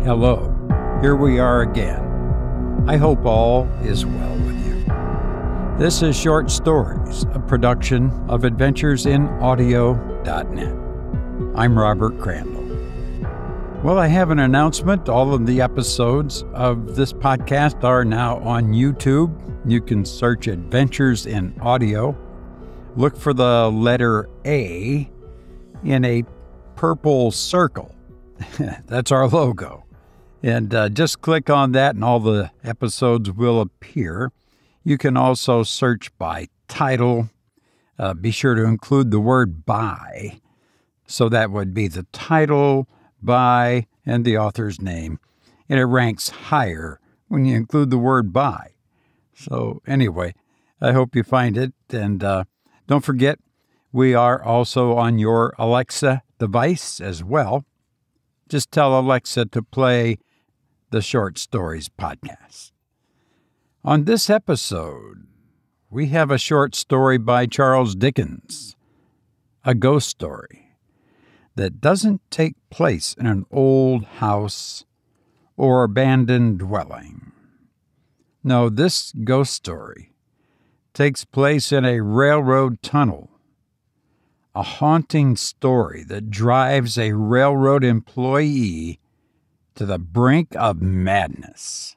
Hello, here we are again. I hope all is well with you. This is Short Stories, a production of AdventuresInAudio.net. I'm Robert Crandall. Well, I have an announcement. All of the episodes of this podcast are now on YouTube. You can search Adventures in Audio. Look for the letter A in a purple circle. That's our logo. And just click on that and all the episodes will appear. You can also search by title. Be sure to include the word by. So that would be the title, by, and the author's name. And it ranks higher when you include the word by. So anyway, I hope you find it. And don't forget, we are also on your Alexa device as well. Just tell Alexa to play the Short Stories podcast. On this episode, we have a short story by Charles Dickens, a ghost story that doesn't take place in an old house or abandoned dwelling. No, this ghost story takes place in a railroad tunnel, a haunting story that drives a railroad employee to the brink of madness.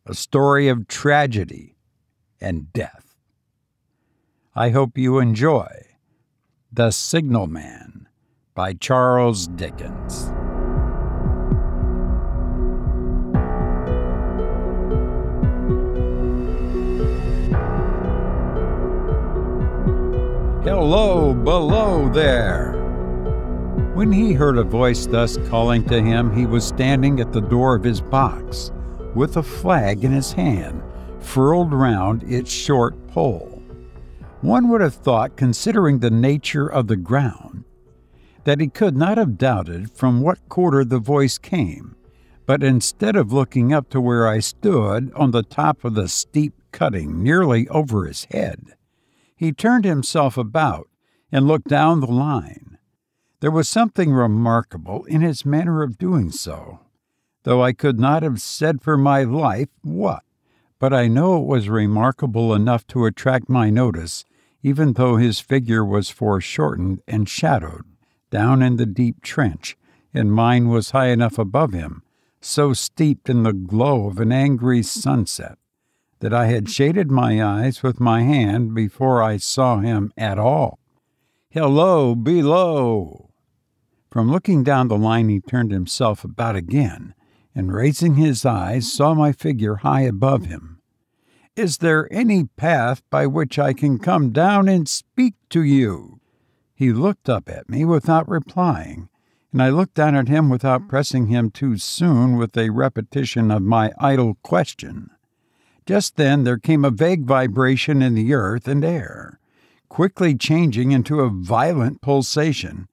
A story of tragedy and death. I hope you enjoy The Signalman by Charles Dickens. Hello, below there! When he heard a voice thus calling to him, he was standing at the door of his box, with a flag in his hand, furled round its short pole. One would have thought, considering the nature of the ground, that he could not have doubted from what quarter the voice came, but instead of looking up to where I stood on the top of the steep cutting nearly over his head, he turned himself about and looked down the line. There was something remarkable in his manner of doing so, though I could not have said for my life what. But I know it was remarkable enough to attract my notice, even though his figure was foreshortened and shadowed down in the deep trench, and mine was high enough above him, so steeped in the glow of an angry sunset, that I had shaded my eyes with my hand before I saw him at all. Hello, below! From looking down the line, he turned himself about again, and raising his eyes, saw my figure high above him. Is there any path by which I can come down and speak to you? He looked up at me without replying, and I looked down at him without pressing him too soon with a repetition of my idle question. Just then there came a vague vibration in the earth and air, quickly changing into a violent pulsation,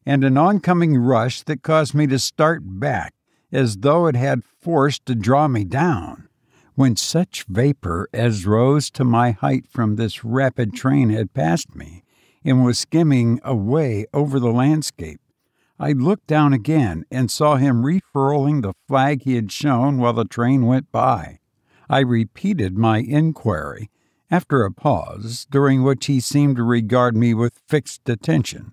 and an oncoming rush that caused me to start back, as though it had force to draw me down. When such vapor as rose to my height from this rapid train had passed me, and was skimming away over the landscape, I looked down again and saw him refurling the flag he had shown while the train went by. I repeated my inquiry, after a pause, during which he seemed to regard me with fixed attention.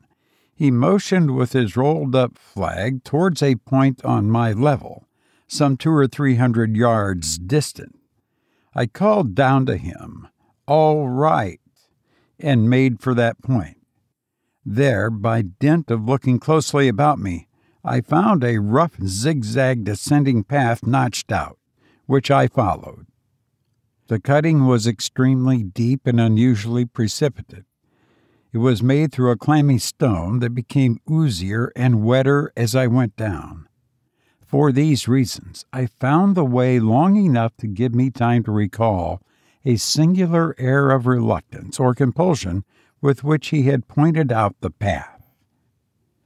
He motioned with his rolled-up flag towards a point on my level, some 200 or 300 yards distant. I called down to him, "All right," and made for that point. There, by dint of looking closely about me, I found a rough zigzag descending path notched out, which I followed. The cutting was extremely deep and unusually precipitate. It was made through a clammy stone that became oozier and wetter as I went down. For these reasons, I found the way long enough to give me time to recall a singular air of reluctance or compulsion with which he had pointed out the path.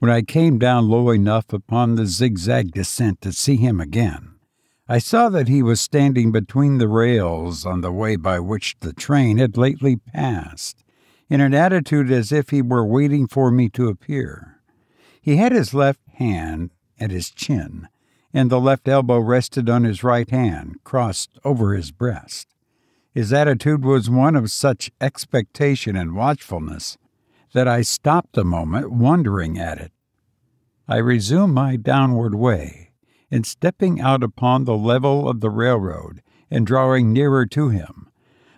When I came down low enough upon the zigzag descent to see him again, I saw that he was standing between the rails on the way by which the train had lately passed, in an attitude as if he were waiting for me to appear. He had his left hand at his chin, and the left elbow rested on his right hand, crossed over his breast. His attitude was one of such expectation and watchfulness that I stopped a moment, wondering at it. I resumed my downward way, and stepping out upon the level of the railroad and drawing nearer to him,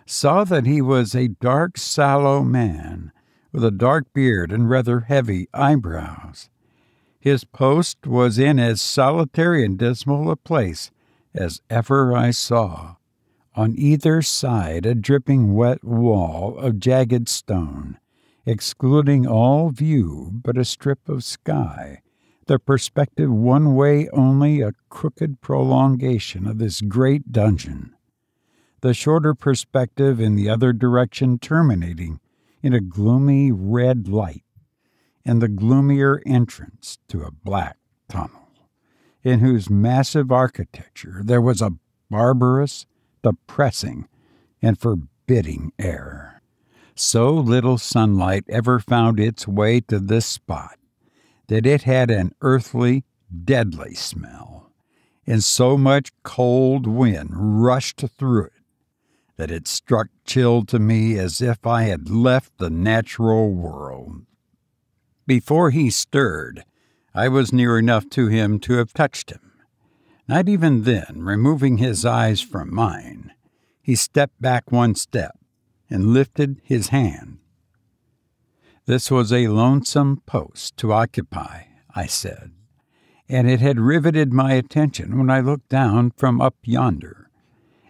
saw that he was a dark, sallow man with a dark beard and rather heavy eyebrows. His post was in as solitary and dismal a place as ever I saw. On either side a dripping wet wall of jagged stone, excluding all view but a strip of sky, the perspective one way only a crooked prolongation of this great dungeon, the shorter perspective in the other direction terminating in a gloomy red light, and the gloomier entrance to a black tunnel, in whose massive architecture there was a barbarous, depressing, and forbidding air. So little sunlight ever found its way to this spot that it had an earthly, deadly smell, and so much cold wind rushed through it that it struck chill to me as if I had left the natural world. Before he stirred, I was near enough to him to have touched him. Not even then, removing his eyes from mine, he stepped back one step and lifted his hand. This was a lonesome post to occupy, I said, and it had riveted my attention when I looked down from up yonder.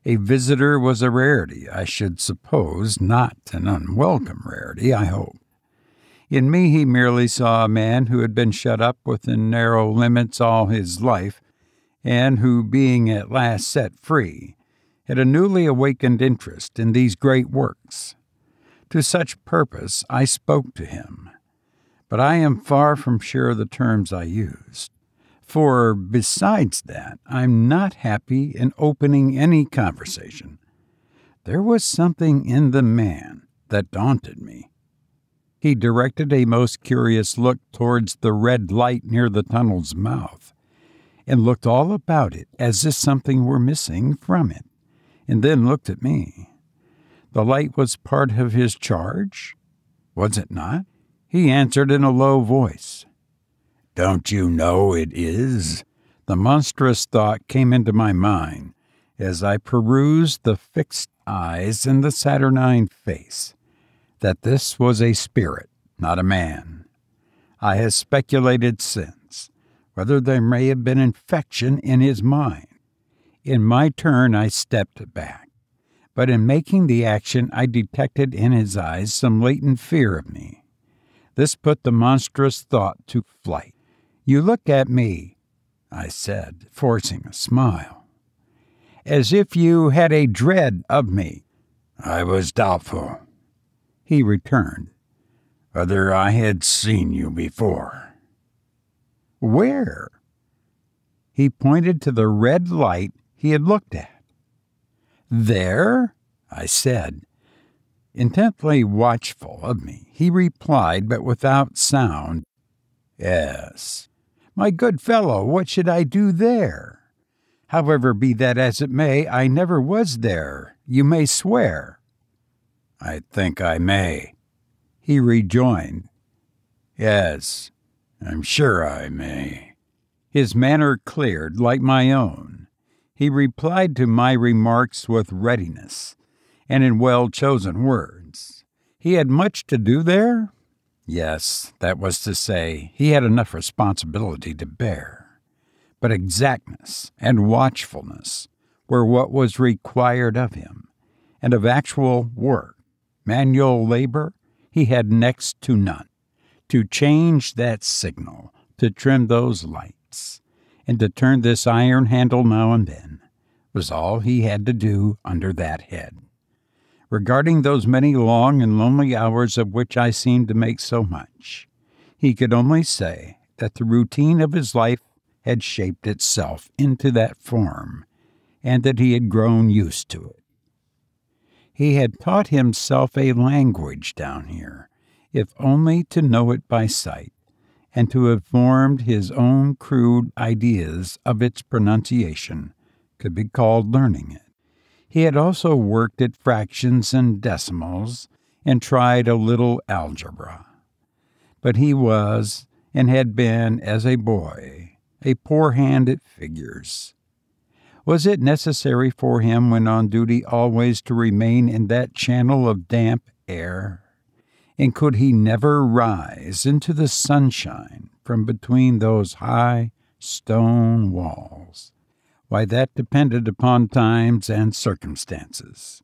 A visitor was a rarity, I should suppose, not an unwelcome rarity, I hope. In me he merely saw a man who had been shut up within narrow limits all his life, and who, being at last set free, had a newly awakened interest in these great works. To such purpose I spoke to him, but I am far from sure of the terms I used, for, besides that, I'm not happy in opening any conversation. There was something in the man that daunted me. He directed a most curious look towards the red light near the tunnel's mouth, and looked all about it as if something were missing from it, and then looked at me. The light was part of his charge, was it not? He answered in a low voice, "Don't you know it is?" The monstrous thought came into my mind as I perused the fixed eyes and the saturnine face, that this was a spirit, not a man. I have speculated since whether there may have been infection in his mind. In my turn I stepped back, but in making the action I detected in his eyes some latent fear of me. This put the monstrous thought to flight. "You look at me," I said, forcing a smile, "as if you had a dread of me." "I was doubtful," he returned, "whether I had seen you before." "Where?" He pointed to the red light he had looked at. "There?" I said. Intently watchful of me, he replied, but without sound, "Yes." "My good fellow, what should I do there? However, be that as it may, I never was there, you may swear." "I think I may," he rejoined. "Yes, I'm sure I may." His manner cleared, like my own. He replied to my remarks with readiness, and in well-chosen words. He had much to do there? Yes, that was to say, he had enough responsibility to bear. But exactness and watchfulness were what was required of him, and of actual work, manual labor, he had next to none. To change that signal, to trim those lights, and to turn this iron handle now and then, was all he had to do under that head. Regarding those many long and lonely hours of which I seemed to make so much, he could only say that the routine of his life had shaped itself into that form, and that he had grown used to it. He had taught himself a language down here, if only to know it by sight, and to have formed his own crude ideas of its pronunciation could be called learning it. He had also worked at fractions and decimals and tried a little algebra. But he was, and had been as a boy, a poor hand at figures. Was it necessary for him when on duty always to remain in that channel of damp air? And could he never rise into the sunshine from between those high stone walls? Why, that depended upon times and circumstances.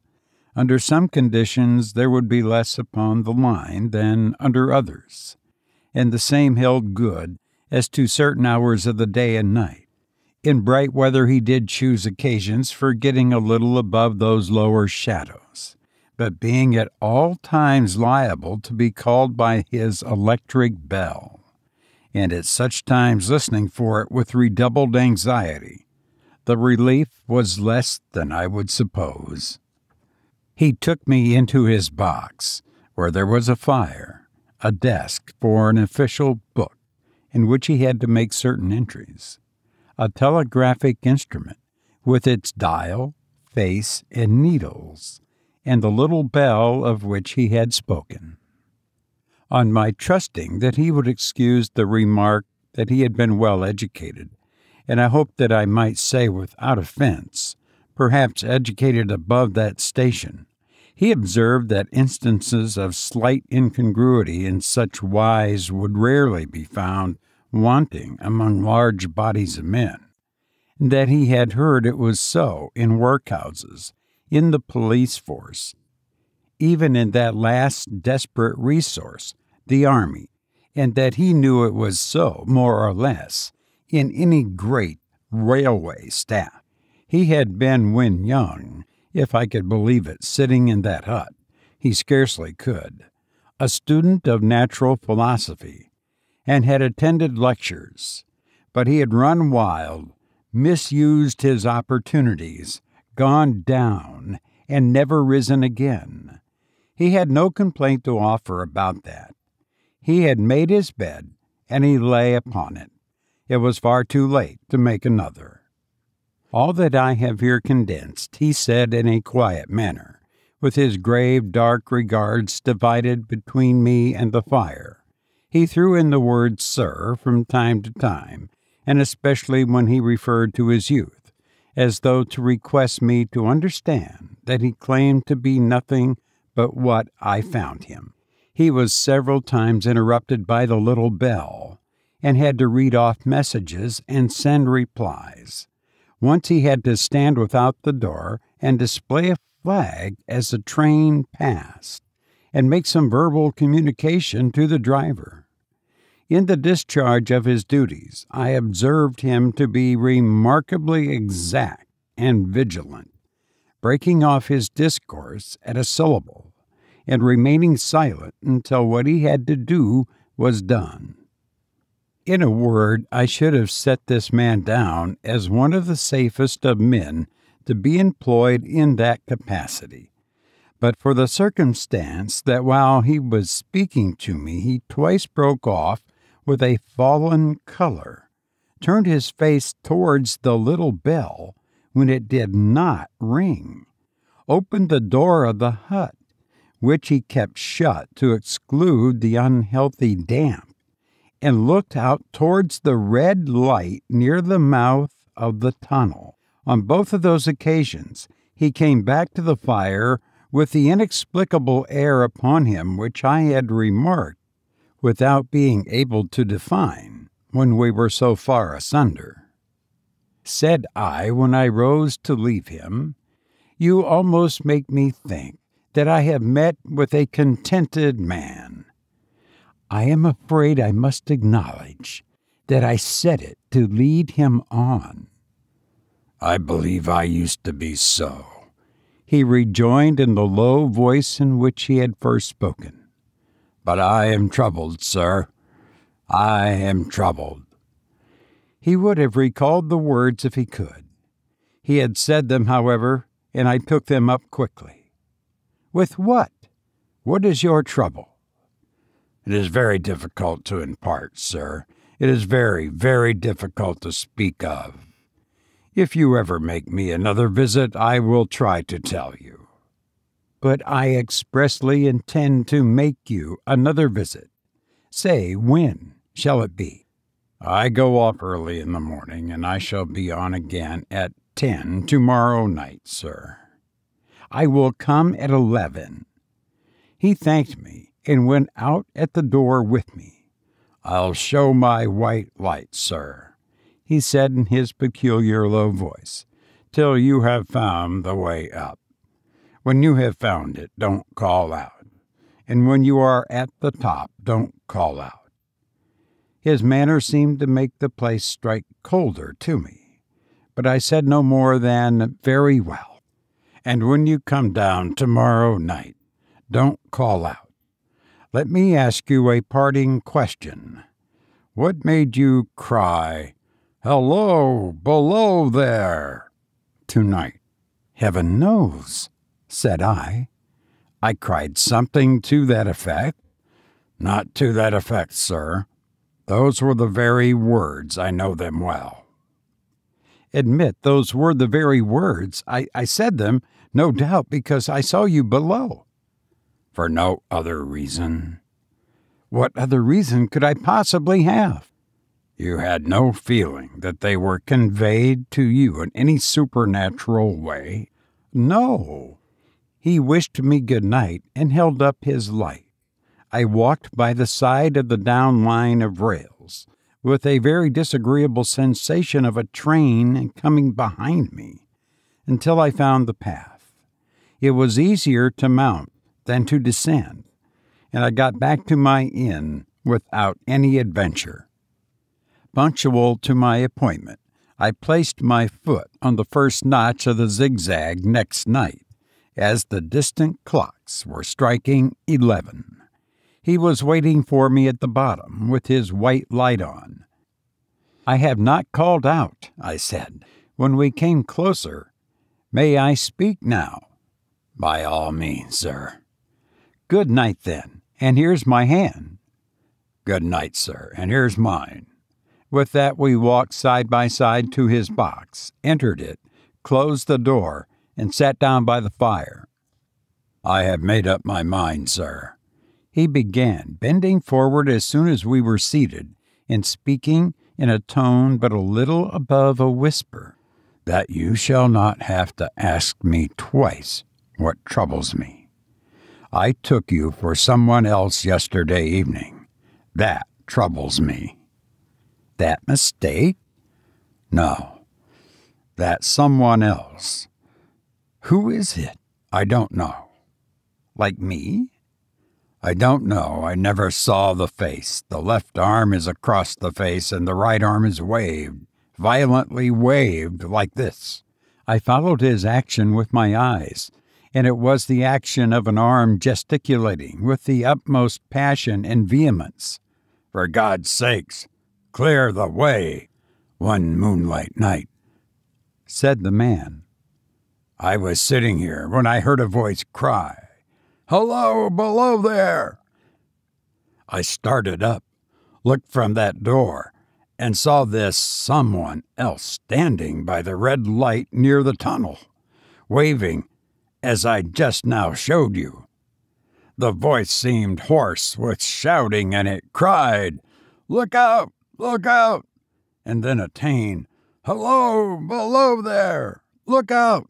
Under some conditions there would be less upon the line than under others, and the same held good as to certain hours of the day and night. In bright weather he did choose occasions for getting a little above those lower shadows, but being at all times liable to be called by his electric bell, and at such times listening for it with redoubled anxiety, the relief was less than I would suppose. He took me into his box, where there was a fire, a desk for an official book, in which he had to make certain entries, a telegraphic instrument, with its dial, face, and needles, and the little bell of which he had spoken. On my trusting that he would excuse the remark that he had been well educated, and I hoped that I might say without offense, perhaps educated above that station, he observed that instances of slight incongruity in such wise would rarely be found wanting among large bodies of men, and that he had heard it was so in workhouses, in the police force, even in that last desperate resource, the army, and that he knew it was so, more or less, in any great railway staff. He had been, when young, if I could believe it, sitting in that hut, he scarcely could, a student of natural philosophy, and had attended lectures, but he had run wild, misused his opportunities, gone down, and never risen again. He had no complaint to offer about that. He had made his bed, and he lay upon it. It was far too late to make another. All that I have here condensed he said in a quiet manner, with his grave, dark regards divided between me and the fire. He threw in the word "sir" from time to time, and especially when he referred to his youth, as though to request me to understand that he claimed to be nothing but what I found him. He was several times interrupted by the little bell, and had to read off messages and send replies. Once he had to stand without the door and display a flag as the train passed, and make some verbal communication to the driver. In the discharge of his duties, I observed him to be remarkably exact and vigilant, breaking off his discourse at a syllable, and remaining silent until what he had to do was done. In a word, I should have set this man down as one of the safest of men to be employed in that capacity, but for the circumstance that while he was speaking to me he twice broke off with a fallen color, turned his face towards the little bell when it did not ring, opened the door of the hut, which he kept shut to exclude the unhealthy damp, and looked out towards the red light near the mouth of the tunnel. On both of those occasions he came back to the fire with the inexplicable air upon him which I had remarked without being able to define when we were so far asunder. Said I, when I rose to leave him, "You almost make me think that I have met with a contented man." I am afraid I must acknowledge that I said it to lead him on. "I believe I used to be so," he rejoined in the low voice in which he had first spoken. "But I am troubled, sir. I am troubled." He would have recalled the words if he could. He had said them, however, and I took them up quickly. "With what? What is your trouble?" It is very difficult to impart, sir. It is very, very difficult to speak of. If you ever make me another visit, I will try to tell you. But I expressly intend to make you another visit. Say, when shall it be? I go off early in the morning, and I shall be on again at 10 tomorrow night, sir. I will come at 11. He thanked me and went out at the door with me. I'll show my white light, sir, he said in his peculiar low voice, till you have found the way up. When you have found it, don't call out. And when you are at the top, don't call out. His manner seemed to make the place strike colder to me, but I said no more than, very well. And when you come down tomorrow night, don't call out. Let me ask you a parting question. What made you cry, "Hello, below there," tonight? Heaven knows, said I. I cried something to that effect. Not to that effect, sir. Those were the very words. I know them well. Admit those were the very words. I said them, no doubt, because I saw you below. For no other reason. What other reason could I possibly have? You had no feeling that they were conveyed to you in any supernatural way? No. He wished me good night and held up his light. I walked by the side of the down line of rails, with a very disagreeable sensation of a train coming behind me, until I found the path. It was easier to mount than to descend, and I got back to my inn without any adventure. Punctual to my appointment, I placed my foot on the first notch of the zigzag next night, as the distant clocks were striking 11. He was waiting for me at the bottom with his white light on. I have not called out, I said, when we came closer. May I speak now? By all means, sir. Good night, then, and here's my hand. Good night, sir, and here's mine. With that we walked side by side to his box, entered it, closed the door, and sat down by the fire. I have made up my mind, sir, he began, bending forward as soon as we were seated, and speaking in a tone but a little above a whisper, that you shall not have to ask me twice what troubles me. I took you for someone else yesterday evening. That troubles me. That mistake? No, that someone else. Who is it? I don't know. Like me? I don't know. I never saw the face. The left arm is across the face, and the right arm is waved, violently waved, like this. I followed his action with my eyes, and it was the action of an arm gesticulating with the utmost passion and vehemence. For God's sakes, clear the way, one moonlight night, said the man. I was sitting here when I heard a voice cry, "Hello, below there!" I started up, looked from that door, and saw this someone else standing by the red light near the tunnel, waving as I just now showed you. The voice seemed hoarse with shouting, and it cried, "Look out! Look out!" and then attained, "Hello, below there! Look out!"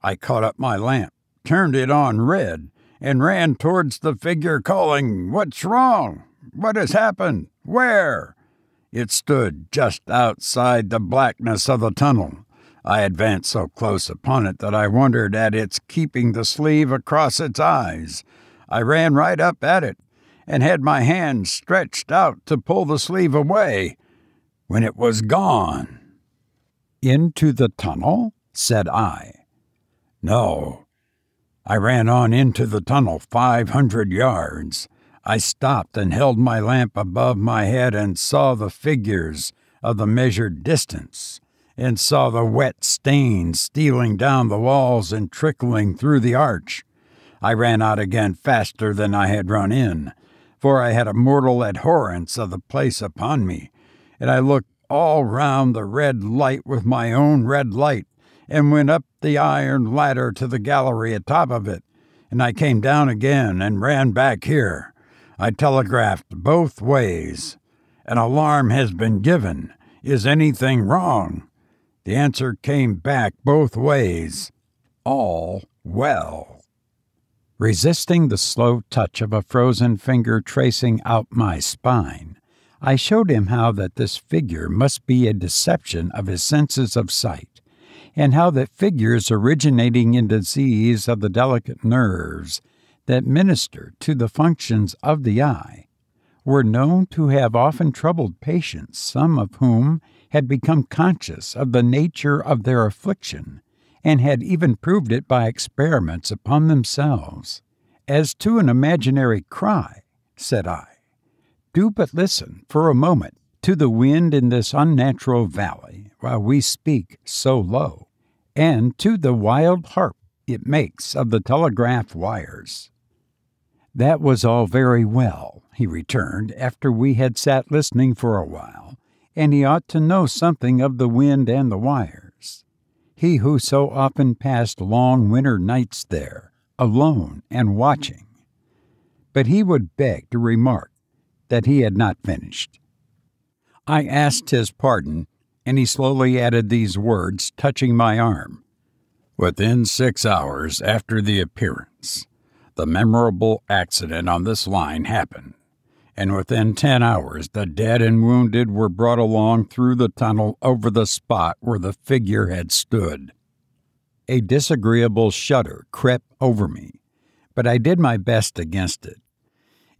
I caught up my lamp, turned it on red, and ran towards the figure, calling, "What's wrong? What has happened? Where?" It stood just outside the blackness of the tunnel. I advanced so close upon it that I wondered at its keeping the sleeve across its eyes. I ran right up at it, and had my hand stretched out to pull the sleeve away, when it was gone. "Into the tunnel?" said I. No. I ran on into the tunnel 500 yards. I stopped and held my lamp above my head and saw the figures of the measured distance, and saw the wet stains stealing down the walls and trickling through the arch. I ran out again faster than I had run in, for I had a mortal abhorrence of the place upon me, and I looked all round the red light with my own red light, and went up the iron ladder to the gallery atop of it, and I came down again and ran back here. I telegraphed both ways. An alarm has been given. Is anything wrong? The answer came back both ways. All well. Resisting the slow touch of a frozen finger tracing out my spine, I showed him how that this figure must be a deception of his senses of sight, and how that figures originating in disease of the delicate nerves that minister to the functions of the eye were known to have often troubled patients, some of whom had become conscious of the nature of their affliction, and had even proved it by experiments upon themselves. As to an imaginary cry, said I, do but listen for a moment to the wind in this unnatural valley while we speak so low, and to the wild harp it makes of the telegraph wires. That was all very well, he returned, after we had sat listening for a while, and he ought to know something of the wind and the wires. He who so often passed long winter nights there, alone and watching. But he would beg to remark that he had not finished. I asked his pardon, and he slowly added these words, touching my arm. Within 6 hours after the appearance, the memorable accident on this line happened, and within 10 hours the dead and wounded were brought along through the tunnel over the spot where the figure had stood. A disagreeable shudder crept over me, but I did my best against it.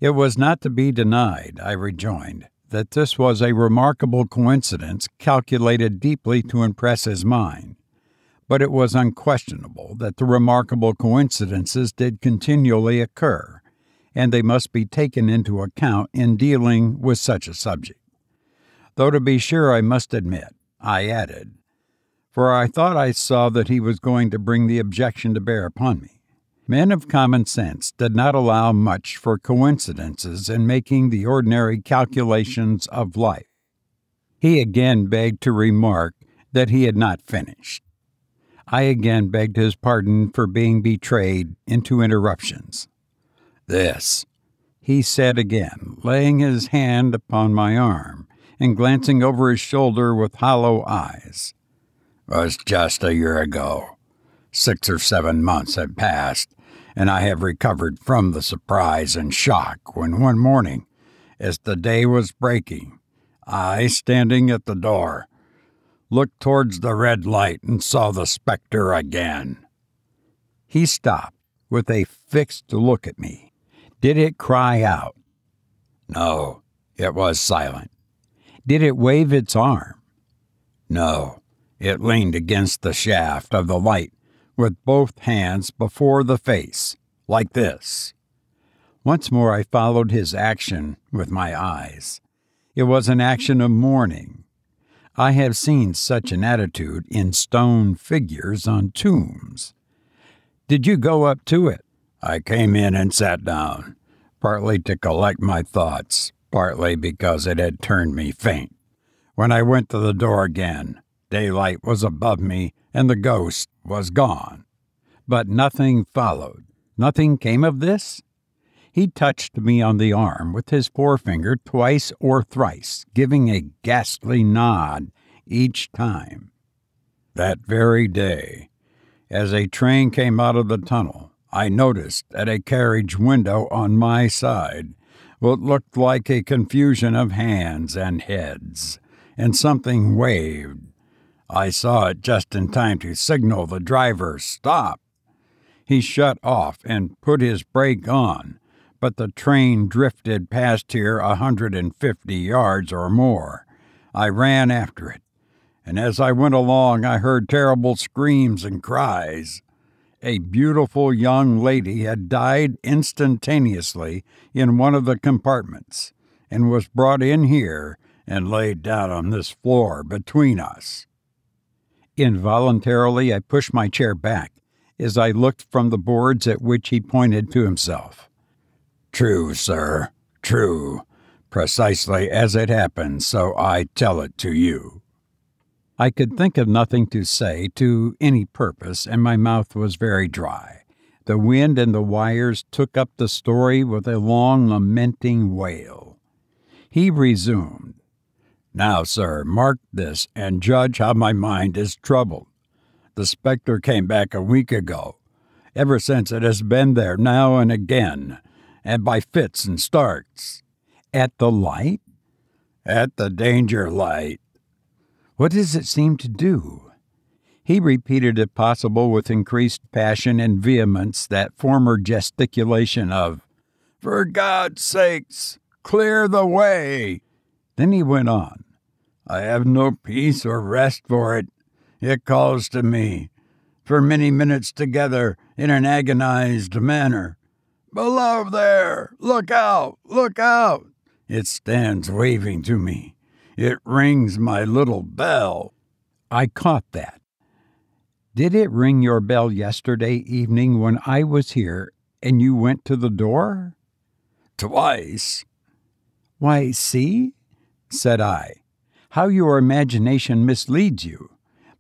It was not to be denied, I rejoined, that this was a remarkable coincidence calculated deeply to impress his mind, but it was unquestionable that the remarkable coincidences did continually occur, and they must be taken into account in dealing with such a subject. Though to be sure I must admit, I added, for I thought I saw that he was going to bring the objection to bear upon me. Men of common sense did not allow much for coincidences in making the ordinary calculations of life. He again begged to remark that he had not finished. I again begged his pardon for being betrayed into interruptions. This, he said again, laying his hand upon my arm and glancing over his shoulder with hollow eyes, was just a year ago. 6 or 7 months had passed, and I have recovered from the surprise and shock when one morning, as the day was breaking, I, standing at the door, looked towards the red light and saw the spectre again. He stopped with a fixed look at me. Did it cry out? No, it was silent. Did it wave its arm? No, it leaned against the shaft of the light with both hands before the face, like this. Once more I followed his action with my eyes. It was an action of mourning. I have seen such an attitude in stone figures on tombs. Did you go up to it? I came in and sat down, partly to collect my thoughts, partly because it had turned me faint. When I went to the door again, daylight was above me and the ghost was gone. But nothing followed. Nothing came of this? He touched me on the arm with his forefinger twice or thrice, giving a ghastly nod each time. That very day, as a train came out of the tunnel, I noticed at a carriage window on my side what looked like a confusion of hands and heads, and something waved. I saw it just in time to signal the driver stop. He shut off and put his brake on, but the train drifted past here 150 yards or more. I ran after it, and as I went along I heard terrible screams and cries. A beautiful young lady had died instantaneously in one of the compartments, and was brought in here and laid down on this floor between us. Involuntarily I pushed my chair back as I looked from the boards at which he pointed to himself. True, sir, true, precisely as it happened, so I tell it to you." I could think of nothing to say to any purpose, and my mouth was very dry. The wind and the wires took up the story with a long, lamenting wail. He resumed, "Now, sir, mark this, and judge how my mind is troubled. The spectre came back a week ago. Ever since it has been there now and again, and by fits and starts." "At the light?" "At the danger light." "What does it seem to do?" He repeated, if possible, with increased passion and vehemence, that former gesticulation of, "For God's sakes, clear the way!" Then he went on, "I have no peace or rest for it. It calls to me, for many minutes together, in an agonized manner, 'Below there! Look out! Look out!' It stands waving to me. It rings my little bell." I caught that. "Did it ring your bell yesterday evening when I was here and you went to the door?" "Twice." "Why, see," said I, "how your imagination misleads you.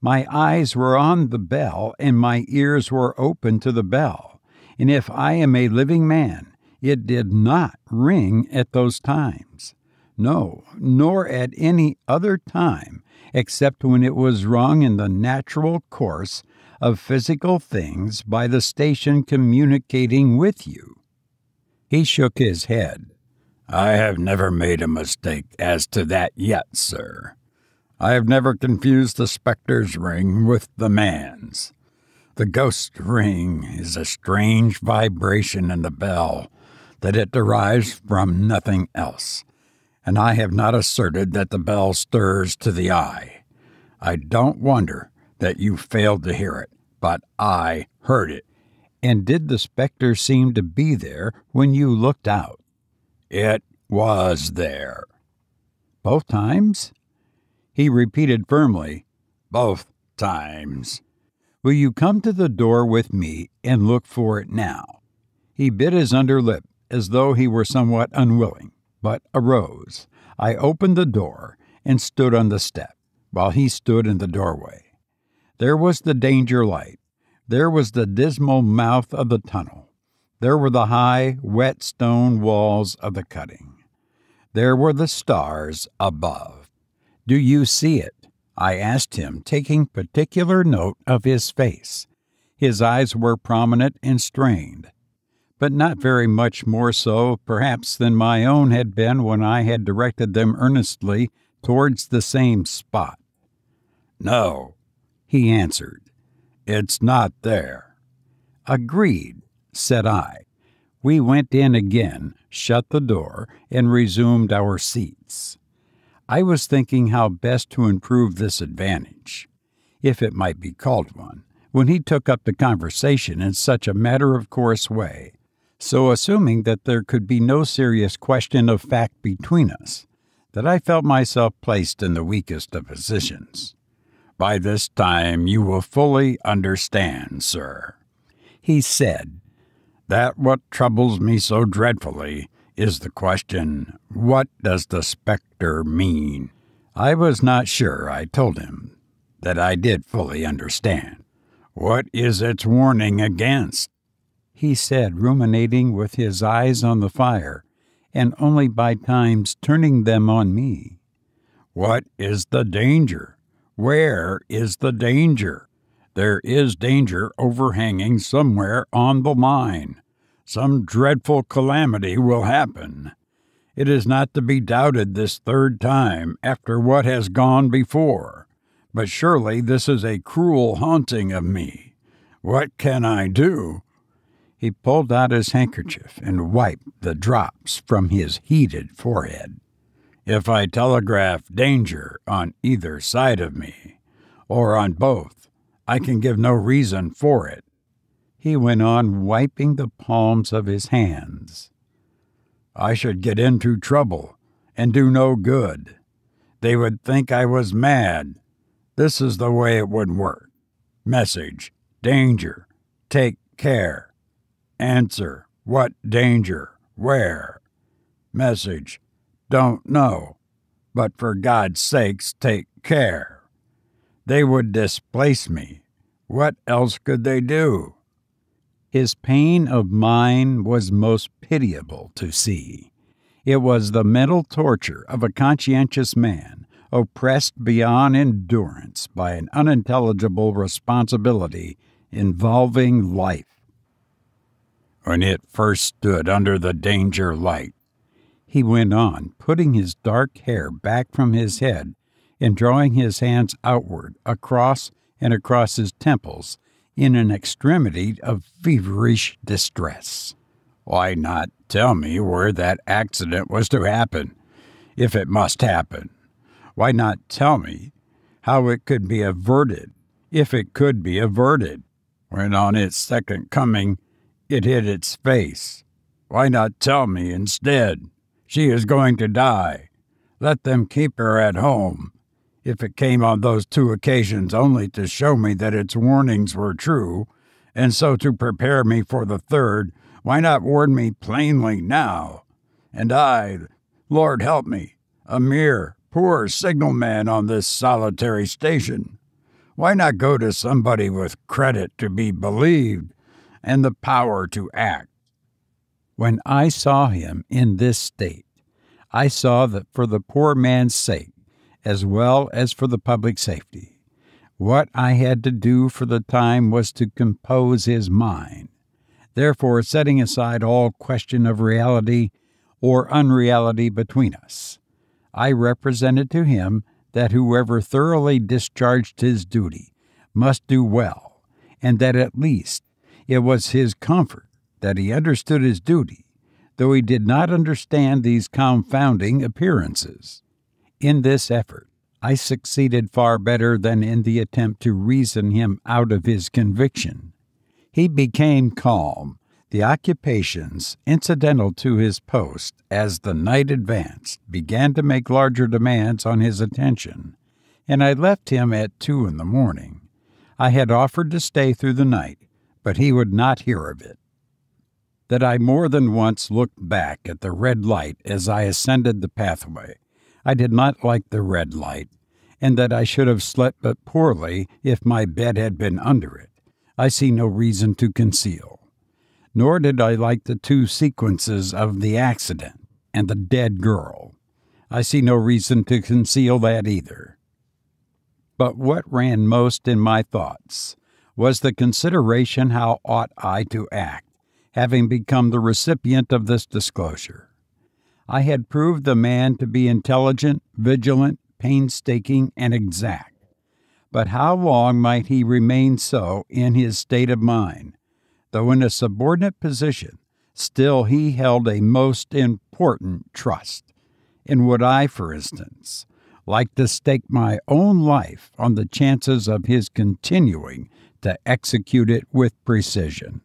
My eyes were on the bell and my ears were open to the bell, and if I am a living man, it did not ring at those times. No, nor at any other time, except when it was rung in the natural course of physical things by the station communicating with you." He shook his head. "I have never made a mistake as to that yet, sir. I have never confused the spectre's ring with the man's. The ghost's ring is a strange vibration in the bell that it derives from nothing else, and I have not asserted that the bell stirs to the eye. I don't wonder that you failed to hear it, but I heard it." "And did the spectre seem to be there when you looked out?" "It was there." "Both times?" He repeated firmly, "Both times." "Will you come to the door with me and look for it now?" He bit his under lip as though he were somewhat unwilling, but arose. I opened the door and stood on the step, while he stood in the doorway. There was the danger light. There was the dismal mouth of the tunnel. There were the high, wet stone walls of the cutting. There were the stars above. "Do you see it?" I asked him, taking particular note of his face. His eyes were prominent and strained, but not very much more so, perhaps, than my own had been when I had directed them earnestly towards the same spot. "No," he answered, "it's not there." "Agreed," said I. We went in again, shut the door, and resumed our seats. I was thinking how best to improve this advantage, if it might be called one, when he took up the conversation in such a matter-of-course way, so assuming that there could be no serious question of fact between us, that I felt myself placed in the weakest of positions. "By this time you will fully understand, sir," he said, "that what troubles me so dreadfully is the question, what does the spectre mean?" I was not sure, I told him, that I did fully understand. "What is its warning against?" he said, ruminating with his eyes on the fire, and only by times turning them on me. "What is the danger? Where is the danger? There is danger overhanging somewhere on the line. Some dreadful calamity will happen. It is not to be doubted this third time after what has gone before. But surely this is a cruel haunting of me. What can I do?" He pulled out his handkerchief and wiped the drops from his heated forehead. "If I telegraph danger on either side of me, or on both, I can give no reason for it." He went on, wiping the palms of his hands. "I should get into trouble and do no good. They would think I was mad. This is the way it would work. Message, danger, take care. Answer, what danger, where? Message: don't know, but for God's sakes, take care. They would displace me. What else could they do? His pain of mind was most pitiable to see. It was the mental torture of a conscientious man, oppressed beyond endurance by an unintelligible responsibility involving life. When it first stood under the danger light, he went on, putting his dark hair back from his head and drawing his hands outward, across his temples, in an extremity of feverish distress. Why not tell me where that accident was to happen, if it must happen? Why not tell me how it could be averted, if it could be averted, when on its second coming it hit its face? Why not tell me instead, she is going to die, let them keep her at home? If it came on those 2 occasions only to show me that its warnings were true, and so to prepare me for the 3rd, why not warn me plainly now? And I, Lord help me, a mere poor signalman on this solitary station, why not go to somebody with credit to be believed and the power to act? When I saw him in this state, I saw that for the poor man's sake, as well as for the public safety, what I had to do for the time was to compose his mind. Therefore, setting aside all question of reality or unreality between us, I represented to him that whoever thoroughly discharged his duty must do well, and that at least it was his comfort that he understood his duty, though he did not understand these confounding appearances. In this effort, I succeeded far better than in the attempt to reason him out of his conviction. He became calm. The occupations incidental to his post as the night advanced began to make larger demands on his attention, and I left him at 2 a.m. I had offered to stay through the night, but he would not hear of it. That I more than once looked back at the red light as I ascended the pathway. I did not like the red light, and that I should have slept but poorly if my bed had been under it, I see no reason to conceal. Nor did I like the 2 sequences of the accident and the dead girl. I see no reason to conceal that either. But what ran most in my thoughts was the consideration how ought I to act, having become the recipient of this disclosure. I had proved the man to be intelligent, vigilant, painstaking, and exact. But how long might he remain so in his state of mind? Though in a subordinate position, still he held a most important trust. And would I, for instance, like to stake my own life on the chances of his continuing to execute it with precision?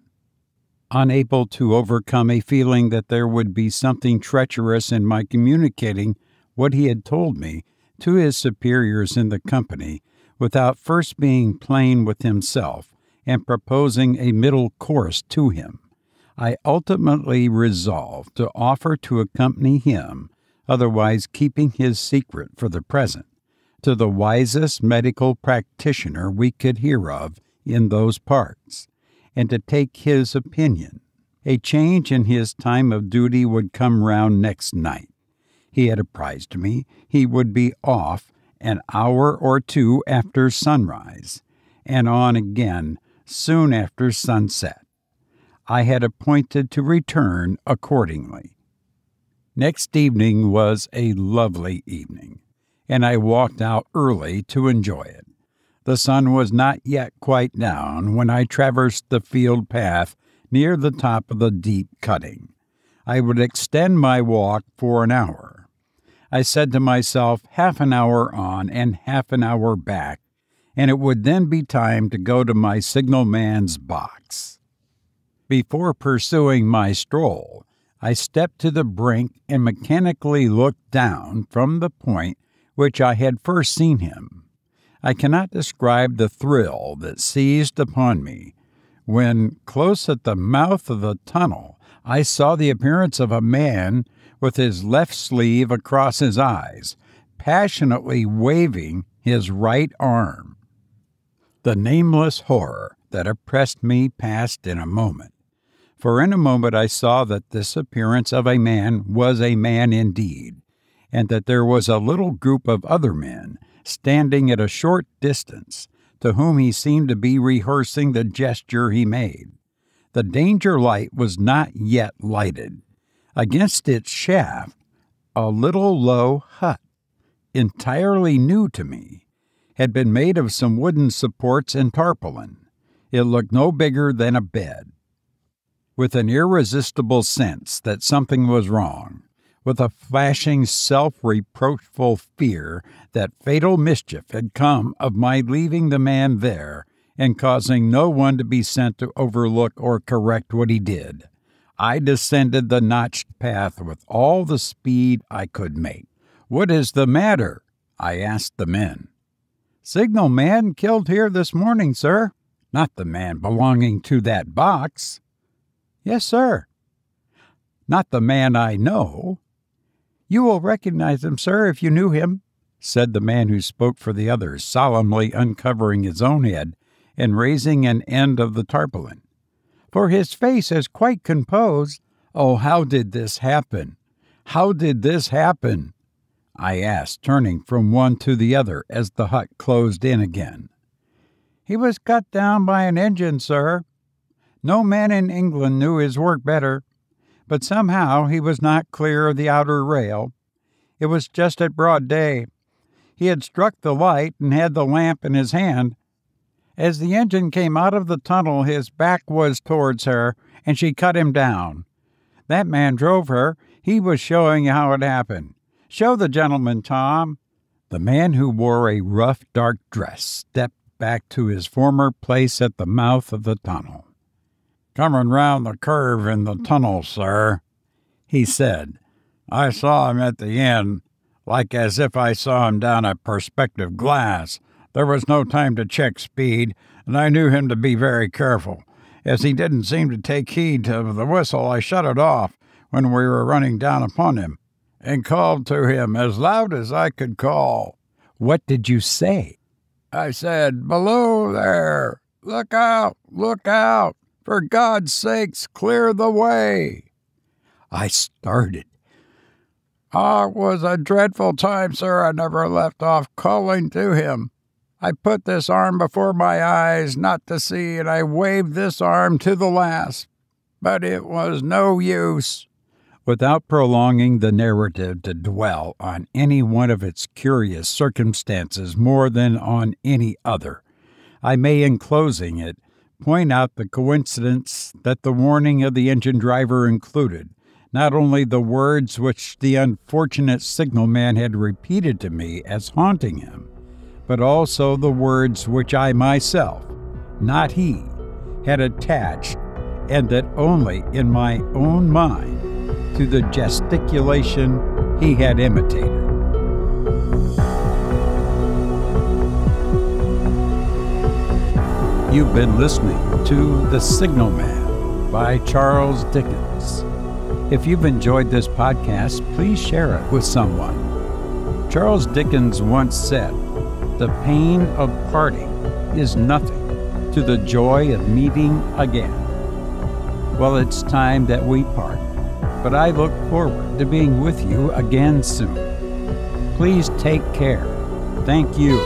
Unable to overcome a feeling that there would be something treacherous in my communicating what he had told me to his superiors in the company, without first being plain with himself and proposing a middle course to him, I ultimately resolved to offer to accompany him, otherwise keeping his secret for the present, to the wisest medical practitioner we could hear of in those parts, and to take his opinion. A change in his time of duty would come round next night. He had apprised me he would be off an hour or 2 after sunrise, and on again soon after sunset. I had appointed to return accordingly. Next evening was a lovely evening, and I walked out early to enjoy it. The sun was not yet quite down when I traversed the field path near the top of the deep cutting. I would extend my walk for an hour. I said to myself, half an hour on and half an hour back, and it would then be time to go to my signalman's box. Before pursuing my stroll, I stepped to the brink and mechanically looked down from the point which I had first seen him. I cannot describe the thrill that seized upon me when, close at the mouth of the tunnel, I saw the appearance of a man with his left sleeve across his eyes, passionately waving his right arm. The nameless horror that oppressed me passed in a moment, for in a moment I saw that this appearance of a man was a man indeed, and that there was a little group of other men standing at a short distance, to whom he seemed to be rehearsing the gesture he made. The danger light was not yet lighted. Against its shaft, a little low hut, entirely new to me, had been made of some wooden supports and tarpaulin. It looked no bigger than a bed. With an irresistible sense that something was wrong, with a flashing self-reproachful fear that fatal mischief had come of my leaving the man there and causing no one to be sent to overlook or correct what he did, I descended the notched path with all the speed I could make. "What is the matter?" I asked the men. "Signal man killed here this morning, sir." "Not the man belonging to that box?" "Yes, sir." "Not the man I know?" "You will recognize him, sir, if you knew him," said the man who spoke for the others, solemnly uncovering his own head and raising an end of the tarpaulin. "For his face is quite composed." "Oh, how did this happen? How did this happen?" I asked, turning from one to the other as the hut closed in again. "He was cut down by an engine, sir. No man in England knew his work better, but somehow he was not clear of the outer rail. It was just at broad day. He had struck the light and had the lamp in his hand. As the engine came out of the tunnel, his back was towards her, and she cut him down. That man drove her. He was showing you how it happened. Show the gentleman, Tom." The man who wore a rough, dark dress stepped back to his former place at the mouth of the tunnel. "Coming round the curve in the tunnel, sir," he said. "I saw him at the end, like as if I saw him down a perspective glass. There was no time to check speed, and I knew him to be very careful. As he didn't seem to take heed of the whistle, I shut it off when we were running down upon him, and called to him as loud as I could call." "What did you say?" "I said, 'Below there! Look out! Look out! For God's sakes, clear the way!'" I started. "It was a dreadful time, sir. I never left off calling to him. I put this arm before my eyes not to see, and I waved this arm to the last. But it was no use." Without prolonging the narrative to dwell on any one of its curious circumstances more than on any other, I may, in closing it, point out the coincidence that the warning of the engine driver included not only the words which the unfortunate signalman had repeated to me as haunting him, but also the words which I myself, not he, had attached, and that only in my own mind, to the gesticulation he had imitated. You've been listening to The Signalman by Charles Dickens. If you've enjoyed this podcast, please share it with someone. Charles Dickens once said, "The pain of parting is nothing to the joy of meeting again." Well, it's time that we part, but I look forward to being with you again soon. Please take care. Thank you.